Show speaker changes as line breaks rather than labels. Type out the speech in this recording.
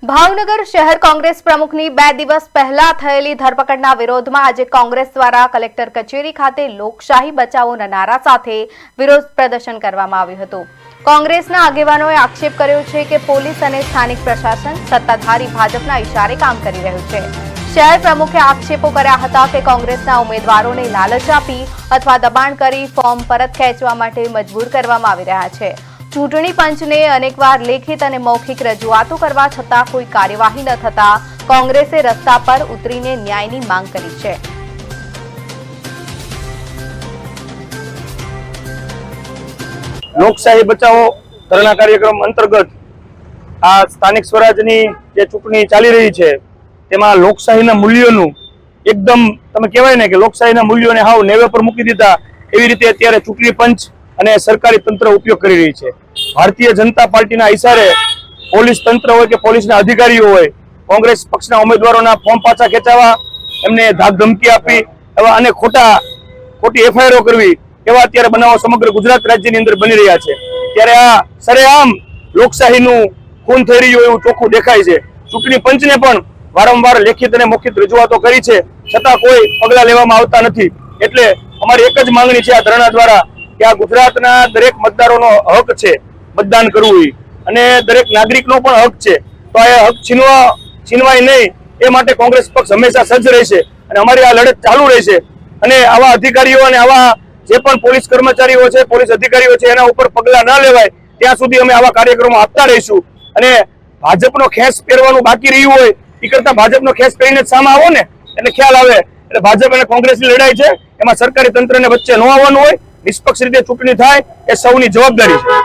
ભાવનગર શહેર કોંગ્રેસ પ્રમુખની 2 દિવસ પહેલા થયેલી ધરપકડના વિરોધમાં આજે કોંગ્રેસ દ્વારા કલેક્ટર કચેરી ખાતે લોકશાહી બચાવોના નારા સાથે વિરોધ પ્રદર્શન કરવામાં આવ્યું હતું। કોંગ્રેસના આગેવાનોએ આક્ષેપ કર્યો છે કે પોલીસ અને સ્થાનિક પ્રશાસન સત્તાધારી ભાજપના ઇશારે કામ કરી રહ્યું છે। શહેર પ્રમુખે આક્ષેપો કર્યા હતા કે કોંગ્રેસના ઉમેદવારોને લાલચ આપી અથવા દબાણ કરી ફોર્મ પરત ખેંચવા માટે મજબૂર કરવામાં આવી રહ્યા છે। ચૂંટણી પંચને અનેકવાર લેખિત અને મૌખિક રજૂઆતો કરવા છતાં કોઈ કાર્યવાહી ન થતા કોંગ્રેસે રસ્તા પર ઉતરીને ન્યાયની માંગ કરી છે।
લોકશાહી બચાવો ધરણા કાર્યક્રમ અંતર્ગત આ સ્થાનિક સ્વરાજની જે ચૂંટણી ચાલી રહી છે તેમાં લોકશાહીના મૂલ્યોનું એકદમ તમે કહેવાય ને કે લોકશાહીના મૂલ્યોને હાવ નેવે પર મૂકી દીધા એવી રીતે અત્યારે ચૂંટણી પંચ અને સરકારી તંત્ર ઉપયોગ કરી રહી છે। ભારતીય જનતા પાર્ટીના ઇશારે પોલીસ તંત્ર હોય કે પોલીસના અધિકારીઓ હોય કોંગ્રેસ પક્ષના ઉમેદવારોના ફોર્મ પાછા ખેંચાવા, એમને ધાક ધમકી આપી એવા અને ખોટી એફઆઈઆરો કરવી એવા અત્યારે બનાવો સમગ્ર ગુજરાત રાજ્યની અંદર બની રહ્યા છે। ત્યારે આ સરેઆમ લોકશાહીનું ખૂન થઈ રહ્યું એવું ચોખ્ખું દેખાય છે। ચૂંટણી પંચને પણ વારંવાર લેખિત અને મૌખિક રજૂઆતો કરી છે છતાં કોઈ પગલાં લેવામાં આવતા નથી। એટલે અમારી એક જ માંગણી છે આ ધરણા દ્વારા કે આ ગુજરાતના દરેક મતદારોનો હક છે મતદાન કરવું અને દરેક નાગરિકનો પણ હક છે, તો આ હક છીનવાય નહીં એ માટે કોંગ્રેસ પક્ષ હંમેશા સજ્જ રહેશે અને અમારી આ લડત ચાલુ રહેશે। અને આવા અધિકારીઓ અને આવા જે પણ પોલીસ કર્મચારીઓ છે, પોલીસ અધિકારીઓ છે, એના ઉપર પગલાં ન લેવાય ત્યાં સુધી અમે આવા કાર્યક્રમો આપતા રહીશું। અને ભાજપનો ખેસ પહેરવાનું બાકી રહ્યું હોય એ કરતા ભાજપનો ખેસ પહેરીને સામે આવો ને એટલે ખ્યાલ આવે। એટલે ભાજપ અને કોંગ્રેસની લડાઈ છે, એમાં સરકારી તંત્રને વચ્ચે ન આવવાનું હોય, નિષ્પક્ષ રીતે ચૂંટણી થાય એ સૌની જવાબદારી છે।